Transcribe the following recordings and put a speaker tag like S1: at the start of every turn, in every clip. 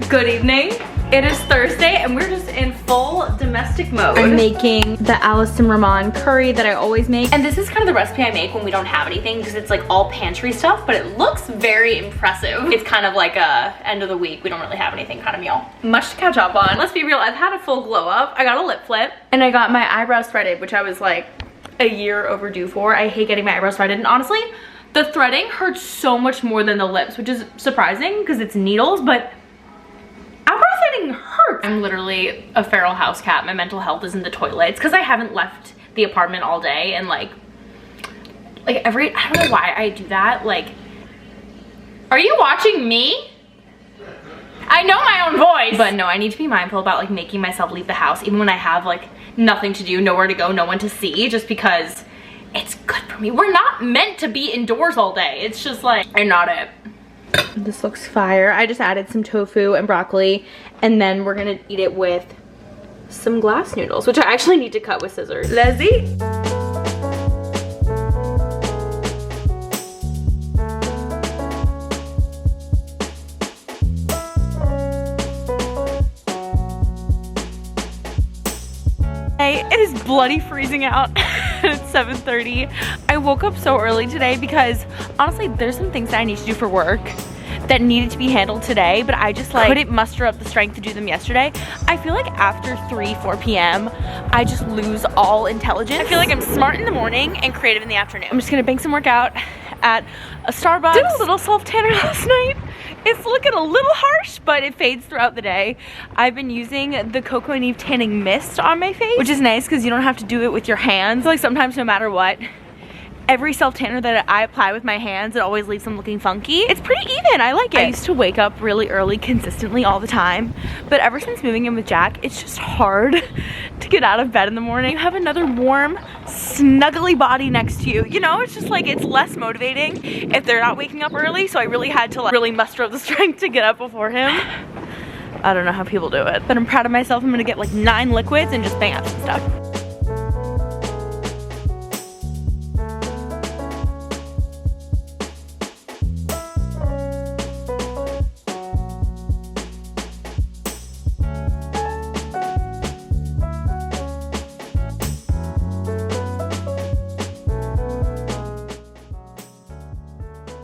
S1: Good evening. It is Thursday and we're just in full domestic mode.
S2: I'm making the Alison Ramon curry that I always make.
S1: And this is kind of the recipe I make when we don't have anything because it's like all pantry stuff, but it looks very impressive. It's kind of like a end of the week, we don't really have anything kind of meal. Much to catch up on. Let's be real, I've had a full glow up. I got a lip flip and I got my eyebrows threaded, which I was like a year overdue for. I hate getting my eyebrows threaded, and honestly, the threading hurts so much more than the lips, which is surprising because it's needles, but eyebrow threading hurts. I'm literally a feral house cat. My mental health is in the toilet. It's because I haven't left the apartment all day, and like I don't know why I do that. Like, are you watching me? I know my own voice. But no, I need to be mindful about like making myself leave the house even when I have like nothing to do, nowhere to go, no one to see, just because it's good for me. We're not meant to be indoors all day. It's just like, I'm not it.
S2: This looks fire. I just added some tofu and broccoli, and then we're gonna eat it with some glass noodles, which I actually need to cut with scissors. Let's eat. It is bloody freezing out. It's 7:30. I woke up so early today because honestly there's some things that I need to do for work that needed to be handled today, but I just like couldn't muster up the strength to do them yesterday. I feel like after 4 p.m. I just lose all intelligence. I feel like I'm smart in the morning and creative in the afternoon. I'm just gonna bang some work out at a Starbucks. Did a little self-tanner last night. It's looking a little harsh, but it fades throughout the day. I've been using the Coco and Eve tanning mist on my face, which is nice because you don't have to do it with your hands. Like sometimes no matter what, every self-tanner that I apply with my hands, it always leaves them looking funky. It's pretty even, I like it. I used to wake up really early consistently all the time, but ever since moving in with Jack, it's just hard to get out of bed in the morning. You have another warm, snuggly body next to you. You know, it's just like, it's less motivating if they're not waking up early, so I really had to like really muster up the strength to get up before him. I don't know how people do it, but I'm proud of myself. I'm gonna get like 9 liquids and just bang out some stuff.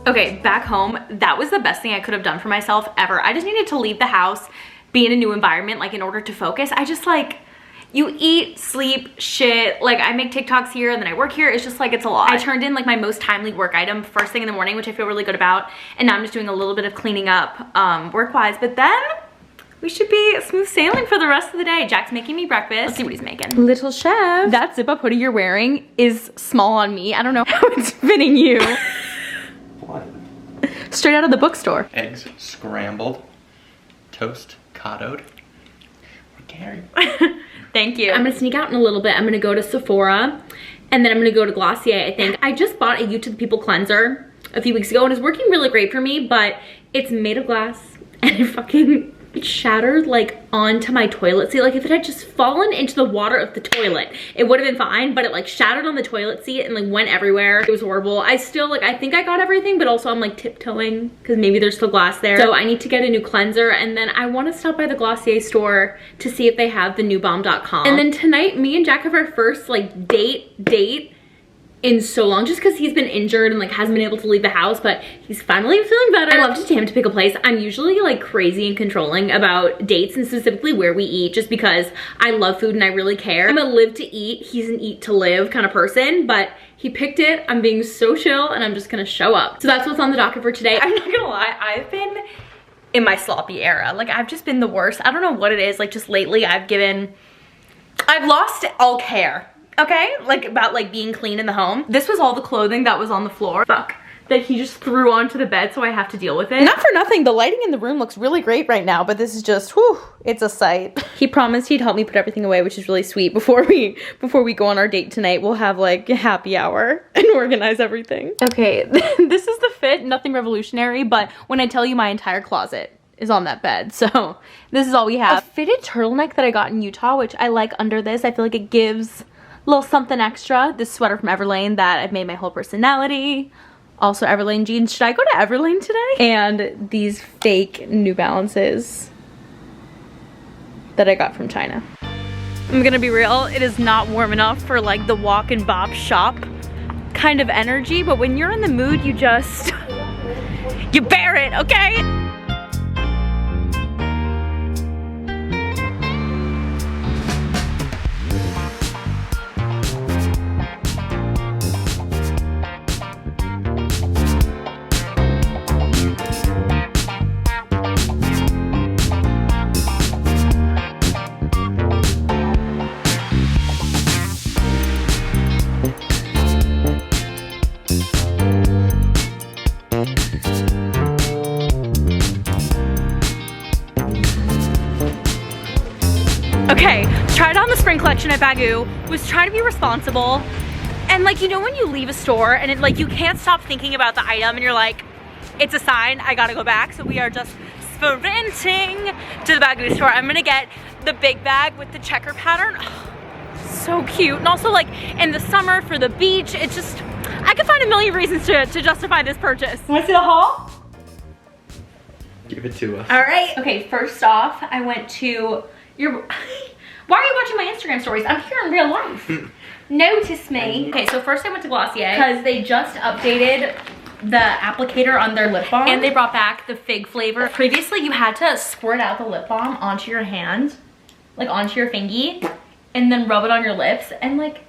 S1: Okay, back home, that was the best thing I could have done for myself ever. I just needed to leave the house, be in a new environment, like in order to focus. I just like, you eat, sleep, shit. Like I make TikToks here and then I work here. It's just like, it's a lot. I turned in like my most timely work item first thing in the morning, which I feel really good about. And now I'm just doing a little bit of cleaning up work-wise, but then we should be smooth sailing for the rest of the day. Jack's making me breakfast. Let's see what he's making.
S2: Little chef.
S1: That zip-up hoodie you're wearing is small on me. I don't know how it's fitting you.
S3: What?
S1: Straight out of the bookstore.
S3: Eggs scrambled, toast cottoed. Gary.
S1: Thank you. I'm gonna sneak out in a little bit. I'm gonna go to Sephora and then I'm gonna go to Glossier, I think. I just bought a You to the People cleanser a few weeks ago and it's working really great for me, but it's made of glass and it fucking shattered like onto my toilet seat. Like if it had just fallen into the water of the toilet, it would have been fine, but it like shattered on the toilet seat and like went everywhere. It was horrible. I still like, I think I got everything, but also I'm like tiptoeing because maybe there's still glass there. So I need to get a new cleanser, and then I want to stop by the Glossier store to see if they have the new balm.com. And then tonight, me and Jack have our first like date in so long, just because he's been injured and like hasn't been able to leave the house, but he's finally feeling better. I love to take him to pick a place. I'm usually like crazy and controlling about dates and specifically where we eat, just because I love food and I really care. I'm a live to eat, he's an eat to live kind of person, but he picked it. I'm being so chill and I'm just gonna show up. So that's what's on the docket for today. I'm not gonna lie, I've been in my sloppy era. Like I've just been the worst. I don't know what it is. Like just lately I've lost all care. Okay, like about like being clean in the home. This was all the clothing that was on the floor. Fuck. That he just threw onto the bed, so I have to deal with it.
S2: Not for nothing, the lighting in the room looks really great right now, but this is just, whew, it's a sight. He promised he'd help me put everything away, which is really sweet. Before we go on our date tonight, we'll have like a happy hour and organize everything. Okay, this is the fit, nothing revolutionary, but when I tell you my entire closet is on that bed, so this is all we have. A fitted turtleneck that I got in Utah, which I like under this. I feel like it gives a little something extra. This sweater from Everlane that I've made my whole personality. Also Everlane jeans. Should I go to Everlane today? And these fake New Balances that I got from China. I'm gonna be real, it is not warm enough for like the walk and bop shop kind of energy, but when you're in the mood, you just, you bear it, okay? Okay, tried on the spring collection at Baggu, was trying to be responsible, and like, you know when you leave a store and it, like, you can't stop thinking about the item and you're like, it's a sign, I gotta go back, so we are just sprinting to the Baggu store. I'm gonna get the big bag with the checker pattern. Oh, so cute. And also like in the summer for the beach, it's just, I could find a million reasons to justify this purchase.
S1: Want to see the haul?
S3: Give it to us.
S1: All right. Okay, first off, I went to your, why are you watching my Instagram stories? I'm here in real life. Notice me. Okay, so first I went to Glossier because they just updated the applicator on their lip balm. And they brought back the fig flavor. Previously, you had to squirt out the lip balm onto your hand, like onto your fingy, and then rub it on your lips. And like,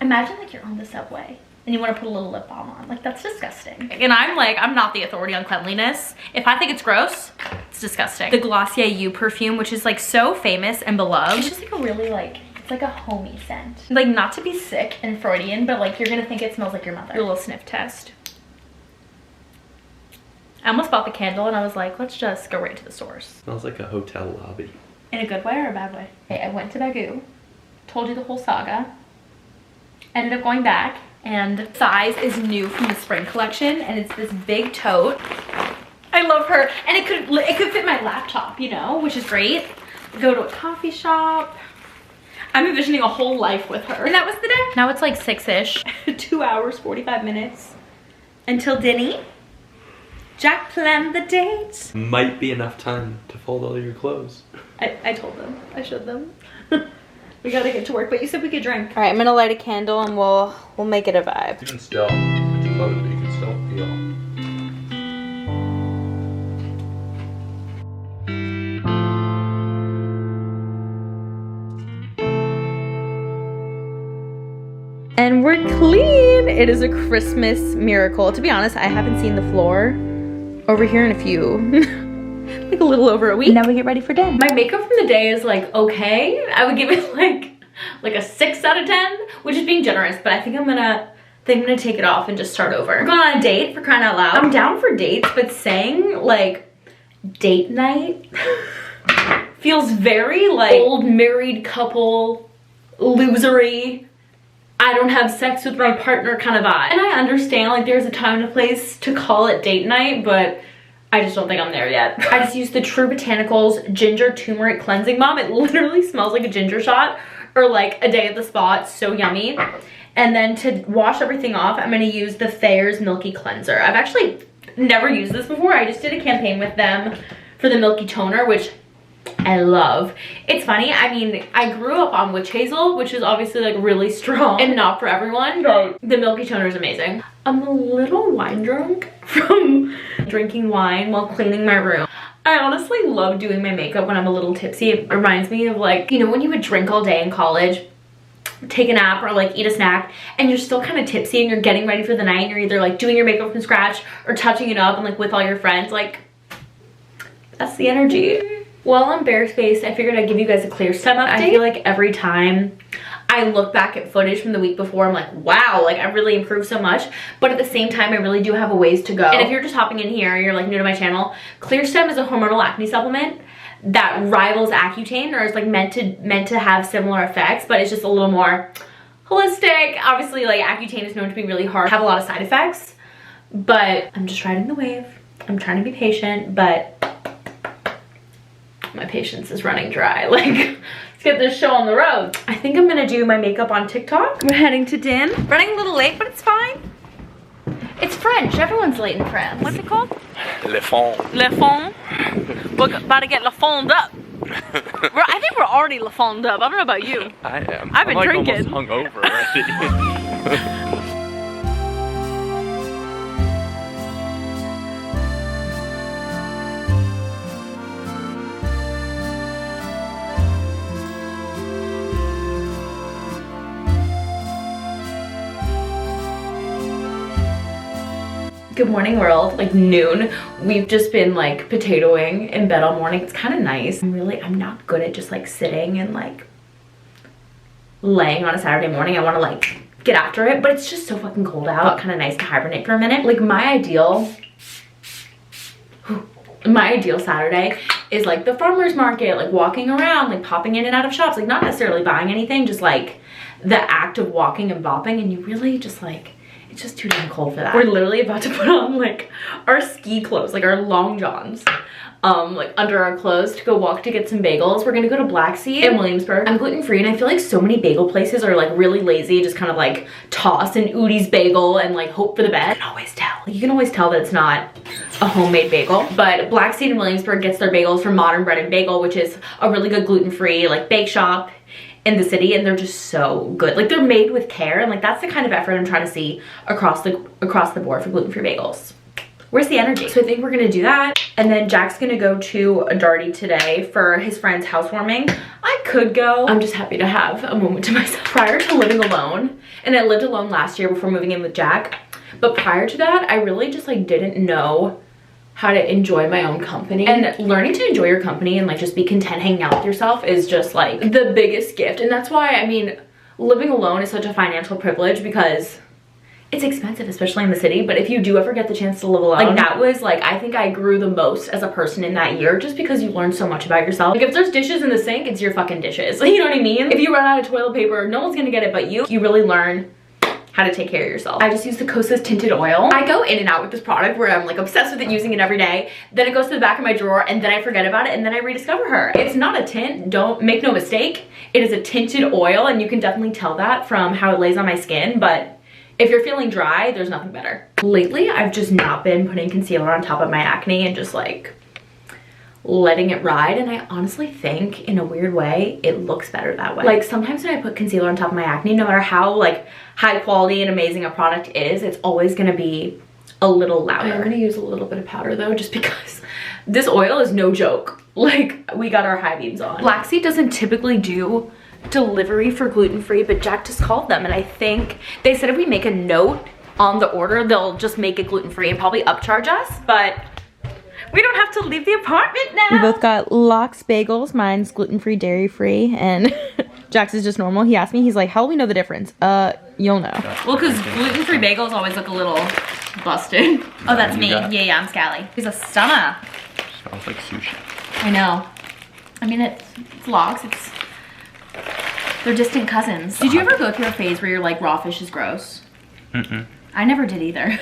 S1: imagine like you're on the subway and you want to put a little lip balm on. Like, that's disgusting. And I'm like, I'm not the authority on cleanliness. If I think it's gross, it's disgusting. The Glossier You perfume, which is like so famous and beloved. It's just like a really like, it's like a homey scent. Like, not to be sick and Freudian, but like you're gonna think it smells like your mother. Do a little sniff test. I almost bought the candle and I was like, let's just go right to the source.
S3: Smells like a hotel lobby.
S1: In a good way or a bad way? Okay, I went to Baggu, told you the whole saga, ended up going back, and size is new from the spring collection, and it's this big tote. I love her, and it could fit my laptop, you know, which is great. Go to a coffee shop. I'm envisioning a whole life with her. And that was the day. Now it's like 6-ish. 2 hours, 45 minutes until dinner. Jack planned the date.
S3: Might be enough time to fold all your clothes.
S1: I told them. I showed them. We gotta get to work, but you said we could drink.
S2: All right, I'm gonna light a candle and we'll make it a vibe.
S3: You can still, with your clothes, you can still feel.
S2: And we're clean. It is a Christmas miracle. To be honest, I haven't seen the floor over here in a few, like a little over a week. Now we get ready for dinner.
S1: My makeup from the day is like, okay. I would give it like a 6 out of 10, which is being generous, but I think I'm gonna take it off and just start over. We're going on a date, for crying out loud. I'm down for dates, but saying like date night feels very like old married couple, losery, I don't have sex with my partner kind of vibe. And I understand like there's a time and a place to call it date night, but I just don't think I'm there yet. I just used the True Botanicals Ginger Turmeric Cleansing Balm. It literally smells like a ginger shot or like a day at the spa. It's so yummy. And then to wash everything off, I'm gonna use the Thayer's Milky Cleanser. I've actually never used this before. I just did a campaign with them for the Milky Toner, which I love. It's funny, I mean, I grew up on witch hazel, which is obviously like really strong and not for everyone, but the Milky Toner is amazing. I'm a little wine drunk from drinking wine while cleaning my room. I honestly love doing my makeup when I'm a little tipsy. It reminds me of like, you know, when you would drink all day in college, take a nap or like eat a snack, and you're still kind of tipsy and you're getting ready for the night and you're either like doing your makeup from scratch or touching it up and like with all your friends. Like, that's the energy. While I'm barefaced, I figured I'd give you guys a clear step update. I feel like every time I look back at footage from the week before, I'm like, wow, like I really improved so much. But at the same time, I really do have a ways to go. And if you're just hopping in here, you're like new to my channel, Clear Stem is a hormonal acne supplement that rivals Accutane, or is like meant to have similar effects, but it's just a little more holistic. Obviously, like Accutane is known to be really hard, have a lot of side effects, but I'm just riding the wave. I'm trying to be patient, but my patience is running dry. Like, let's get this show on the road. I think I'm gonna do my makeup on TikTok. We're heading to din. Running a little late, but it's fine. It's French. Everyone's late in France. What's it called?
S3: Le fond.
S2: Le fond. We're about to get le fond up. I think we're already foamed up. I don't know about you.
S3: I am.
S2: I've been
S3: I'm
S2: drinking.
S3: Almost hungover already.
S1: Good morning world, like noon. We've just been like potatoing in bed all morning. It's kind of nice. I'm not good at just like sitting and like laying on a Saturday morning. I want to like get after it, but it's just so fucking cold out. Kind of nice to hibernate for a minute. Like my ideal Saturday is like the farmer's market, like walking around, like popping in and out of shops, like not necessarily buying anything, just like the act of walking and bopping, and you really just like, it's just too damn cold for that. We're literally about to put on like our ski clothes, like our long johns, like under our clothes to go walk to get some bagels. We're gonna go to Black Sea in Williamsburg. I'm gluten-free and I feel like so many bagel places are like really lazy, just kind of like toss an Udi's bagel and like hope for the best. You can always tell that it's not a homemade bagel. But Black Sea in Williamsburg gets their bagels from Modern Bread and Bagel, which is a really good gluten-free like bake shop in the city, and they're just so good. Like they're made with care, and like that's the kind of effort I'm trying to see across the board for gluten-free bagels. Where's the energy? So I think we're gonna do that, and then Jack's gonna go to a Darty today for his friend's housewarming. I could go. I'm just happy to have a moment to myself. Prior to living alone, and I lived alone last year before moving in with Jack, but prior to that, I really just like didn't know how to enjoy my own company, and learning to enjoy your company and like just be content hanging out with yourself is just like the biggest gift. And that's why, I mean, living alone is such a financial privilege because it's expensive, especially in the city. But if you do ever get the chance to live alone, like that was like, I think I grew the most as a person in that year, just because you learn so much about yourself. Like if there's dishes in the sink, it's your fucking dishes. You know what I mean? If you run out of toilet paper, no one's gonna get it but you. You really learn how to take care of yourself. I just use the Kosas tinted oil. I go in and out with this product where I'm like obsessed with it, using it every day. Then it goes to the back of my drawer and then I forget about it and then I rediscover her. It's not a tint, don't make no mistake. It is a tinted oil, and you can definitely tell that from how it lays on my skin, but if you're feeling dry, there's nothing better. Lately, I've just not been putting concealer on top of my acne and just like letting it ride, and I honestly think in a weird way it looks better that way. Like sometimes when I put concealer on top of my acne, no matter how like high quality and amazing a product is, it's always gonna be a little louder. I'm gonna use a little bit of powder though, just because this oil is no joke. Like we got our high beams on. Black Sea doesn't typically do delivery for gluten-free, but Jack just called them, and I think they said if we make a note on the order, they'll just make it gluten-free and probably upcharge us, but we don't have to leave the apartment now.
S2: We both got Lox bagels. Mine's gluten-free, dairy-free, and Jack's is just normal. He asked me, he's like, how will we know the difference? You'll know.
S1: Well, because gluten-free bagels always look a little busted. Oh, that's me. Yeah, I'm Scally. He's a stunner.
S3: Smells like sushi.
S1: I know. I mean, it's Lox. They're distant cousins. Did you ever go through a phase where you're like, raw fish is gross?
S3: Mm-mm.
S1: I never did either.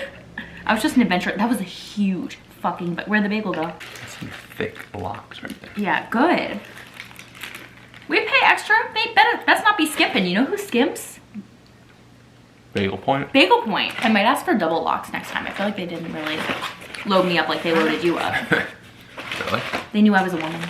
S1: I was just an adventurer. That was a huge fucking, but where'd the bagel go?
S3: That's some thick blocks right there.
S1: Yeah, good. We pay extra. They better, let's not be skimping. You know who skimps?
S3: Bagel Point?
S1: Bagel Point. I might ask for double Lox next time. I feel like they didn't really load me up like they loaded you up.
S3: Really?
S1: They knew I was a woman.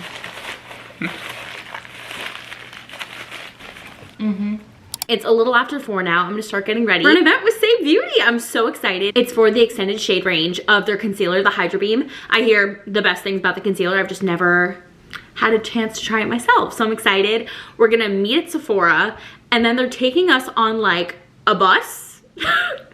S1: It's a little after 4 now. I'm gonna start getting ready for an event with Save Beauty. I'm so excited. It's for the extended shade range of their concealer, the Hydra Beam. I hear the best things about the concealer. I've just never had a chance to try it myself, so I'm excited. We're gonna meet at Sephora, and then they're taking us on like a bus.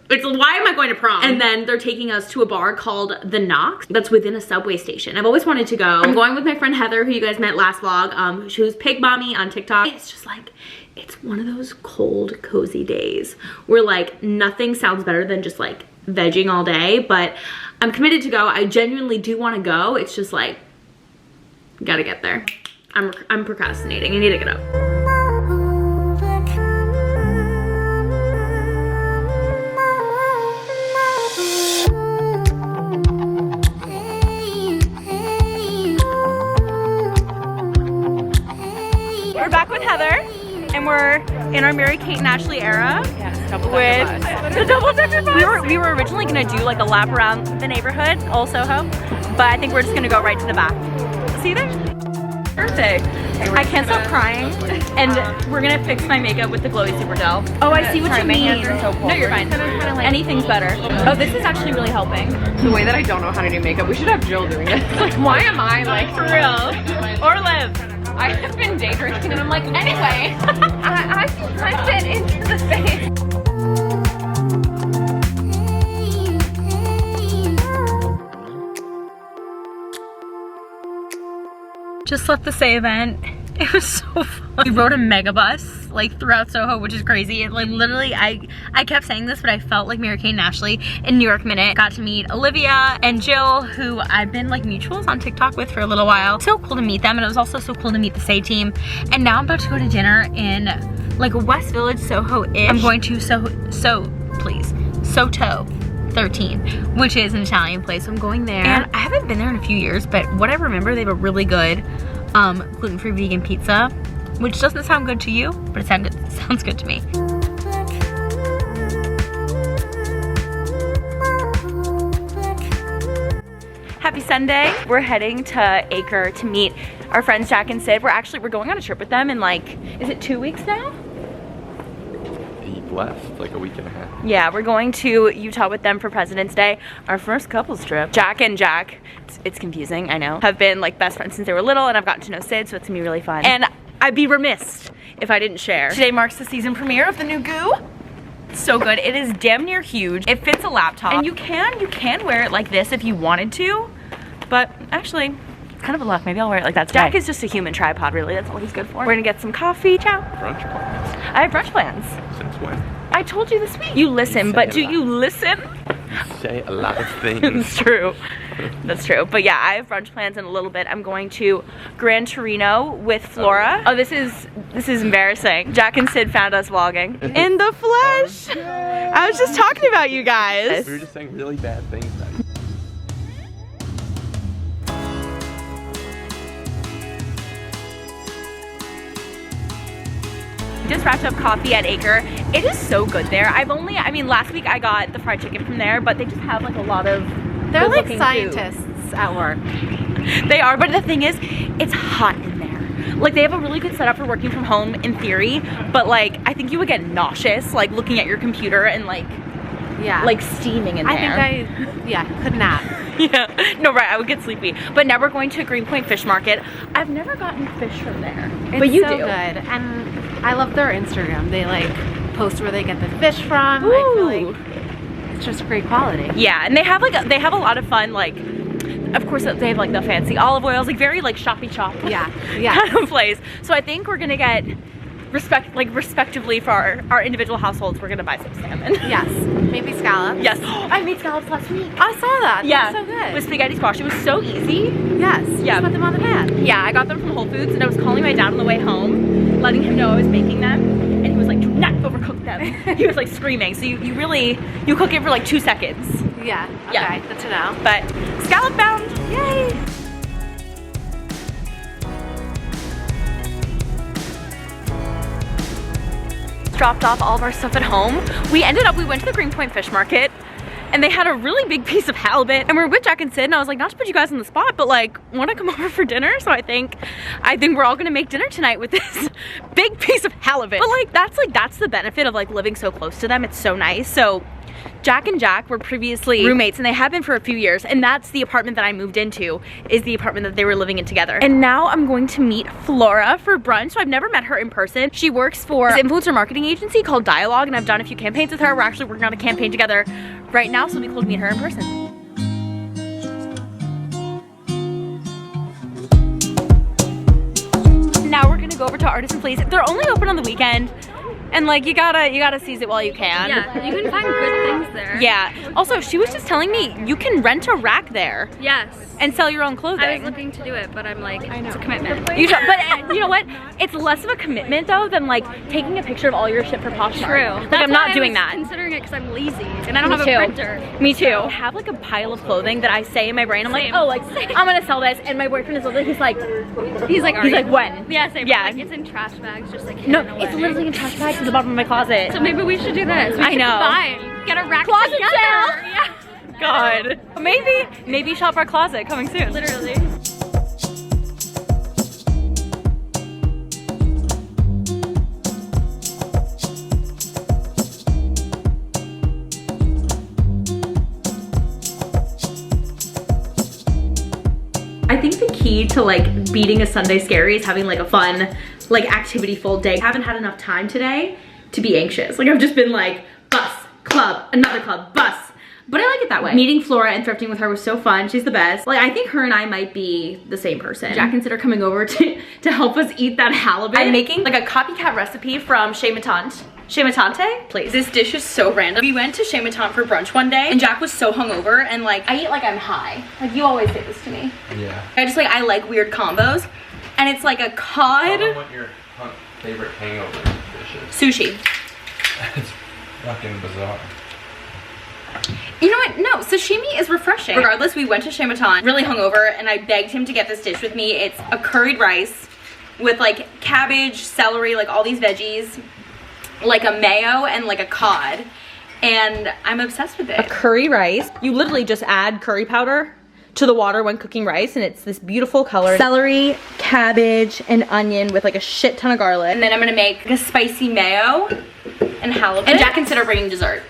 S1: It's why am I going to prom? And then they're taking us to a bar called The Knox that's within a subway station. I've always wanted to go. I'm going with my friend Heather, who you guys met last vlog, who's Pig Mommy on TikTok. It's just like, it's one of those cold, cozy days where like nothing sounds better than just like vegging all day, but I'm committed to go. I genuinely do want to go. It's just like, gotta get there. I'm procrastinating. I need to get up.
S2: We're back with Heather, and we're in our Mary Kate and Ashley era with the double-decker bus. We were originally gonna do like a lap around the neighborhood, Old Soho, but I think we're just gonna go right to the back. See you there. perfect. I can't stop crying. And we're gonna fix my makeup with the Glowy Super Gel. Oh, I see what you mean. No, you're fine. Anything's better. Oh, this is actually really helping.
S4: The way that I don't know how to do makeup, we should have Jill doing it. Like, why am I like
S2: For real. Or Liv.
S4: I have been day drinking and I'm like, anyway, I can press it into the face.
S2: Just left the Say event. It was so fun. We rode a mega bus like throughout Soho, which is crazy. It, like literally, I kept saying this, but I felt like Mary Kate and Ashley in New York Minute. Got to meet Olivia and Jill, who I've been like mutuals on TikTok with for a little while. So cool to meet them, and it was also so cool to meet the Say team. And now I'm about to go to dinner in like West Village, Soho-ish. I'm going to Soto 13, which is an Italian place. So I'm going there. And I haven't been there in a few years, but what I remember, they have a really good gluten-free vegan pizza, which doesn't sound good to you, but it sounds good to me. Happy Sunday. We're heading to Acre to meet our friends Jack and Sid. We're going on a trip with them in like, is it 2 weeks now?
S3: Left like a week and a half.
S2: Yeah, we're going to Utah with them for President's Day, our first couples trip. Jack and Jack, it's confusing, I know, have been like best friends since they were little, and I've gotten to know Sid, so it's gonna be really fun. And I'd be remiss if I didn't share. Today marks the season premiere of the new Goo. It's so good. It is damn near huge. It fits a laptop, and you can wear it like this if you wanted to, but actually, kind of a luck. Maybe I'll wear it like that today. Jack is just a human tripod, really. That's all he's good for. We're gonna get some coffee. Ciao.
S3: Brunch plans.
S2: I have brunch plans.
S3: Since when?
S2: I told you this week. You listen, but do you listen?
S3: You say a lot of things.
S2: That's true. That's true. But yeah, I have brunch plans in a little bit. I'm going to Gran Torino with Flora. Oh, this is embarrassing. Jack and Sid found us vlogging. In the flesh. I was just talking about you guys.
S3: We were just saying really bad things about you.
S2: Just wrapped up coffee at Acre. It is so good there. I mean, last week I got the fried chicken from there, but they just have like a lot of
S4: They're like
S2: good-looking
S4: scientists
S2: food.
S4: at work.
S2: They are, but the thing is, it's hot in there. Like, they have a really good setup for working from home in theory, but like, I think you would get nauseous, like looking at your computer and like steaming in there.
S4: I think could nap.
S2: Yeah, no, right, I would get sleepy. But now we're going to Greenpoint Fish Market. I've never gotten fish from there, but you do.
S4: Good, and I love their Instagram. They like post where they get the fish from. Ooh. I feel like it's just great quality.
S2: Yeah, and they have a lot of fun, like, of course they have like the fancy olive oils, like very like shoppy shop.
S4: Yeah.
S2: Kind of place. So I think we're gonna get respectively for our individual households, we're gonna buy some salmon.
S4: Yes, maybe scallops.
S2: Yes, I made scallops last week.
S4: I saw that.
S2: Yeah,
S4: so good.
S2: with spaghetti squash. It was so easy.
S4: Yes.
S2: Yeah.
S4: Just put them on the pan.
S2: Yeah, I got them from Whole Foods, and I was calling my dad on the way home, letting him know I was making them, and he was like, "Do not overcook them." He was like screaming. So you cook it for like 2 seconds.
S4: Yeah. Okay.
S2: Yeah.
S4: Good to know.
S2: But scallop bound. Yay. Dropped off all of our stuff at home. We went to the Greenpoint Fish Market, and they had a really big piece of halibut, and we were with Jack and Sid, and I was like, not to put you guys on the spot, but like, want to come over for dinner? So I think we're all gonna make dinner tonight with this big piece of halibut. But that's the benefit of like living so close to them. It's so nice. So Jack and Jack were previously roommates, and they have been for a few years, and that's the apartment that I moved into, is the apartment that they were living in together. And now I'm going to meet Flora for brunch. So I've never met her in person. She works for this influencer marketing agency called Dialogue, and I've done a few campaigns with her. We're actually working on a campaign together right now, so it'll be cool to meet her in person. Now we're gonna go over to Artisan Place. They're only open on the weekend, and like you gotta seize it while you can.
S5: Yeah, you can find good things there.
S2: Yeah. Also, she was just telling me you can rent a rack there.
S5: Yes.
S2: And sell your own clothing.
S5: I was looking to do it, but I'm like, it's a commitment.
S2: But you know what? It's less of a commitment though than like taking a picture of all your shit for Poshmark.
S5: True.
S2: Like I'm not doing that.
S5: Considering it because I'm lazy and I don't
S2: Me
S5: have
S2: too.
S5: a printer.
S2: Me too. I have like a pile of clothing that I say in my brain. I'm like,
S5: Same.
S2: oh, like I'm gonna sell this, and my boyfriend is over there. He's like, when?
S5: Yeah, same.
S2: Yeah.
S5: Like, it's in trash bags, just like
S2: No,
S5: hidden away.
S2: it's literally in trash bags at the bottom of my closet.
S5: So maybe we should do this. We
S2: I
S5: should
S2: know.
S5: combine. Get a rack
S2: Closet
S5: together.
S2: sale.
S5: Yeah.
S2: God. Maybe shop our closet coming soon.
S5: Literally.
S1: key to like beating a Sunday scary is having like a fun, like activity full day. I haven't had enough time today to be anxious. Like I've just been like bus, club, another club, bus. But I like it that way. Meeting Flora and thrifting with her was so fun. She's the best. Like I think her and I might be the same person. Jack considered coming over to help us eat that halibut. I'm making like a copycat recipe from Chez Ma Tante. Chez Ma Tante, please. This dish is so random. We went to Chez Ma Tante for brunch one day and Jack was so hungover and like, I eat like I'm high. Like you always say this to me.
S3: Yeah.
S1: I like weird combos. And it's like a cod.
S3: Tell them what your favorite hangover dish is.
S1: Sushi.
S3: It's fucking bizarre.
S1: You know what? No, sashimi is refreshing. Regardless, we went to Chez Ma Tante, really hungover, and I begged him to get this dish with me. It's a curried rice with like cabbage, celery, like all these veggies, like a mayo and like a cod. And I'm obsessed with it. A curry rice. You literally just add curry powder to the water when cooking rice, and it's this beautiful color. Celery, cabbage, and onion with like a shit ton of garlic. And then I'm gonna make a spicy mayo and halibut. And Jack considered bringing dessert.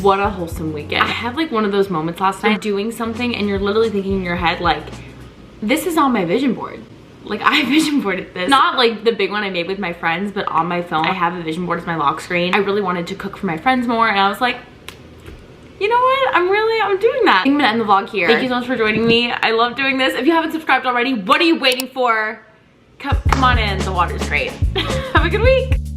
S1: What a wholesome weekend. I had like one of those moments last night doing something and you're literally thinking in your head like, this is on my vision board. Like I vision boarded this. Not like the big one I made with my friends, but on my phone I have a vision board as my lock screen. I really wanted to cook for my friends more and I was like, you know what? I'm doing that. I'm gonna end the vlog here. Thank you so much for joining me. I love doing this. If you haven't subscribed already, what are you waiting for? Come on in, the water's great. Have a good week.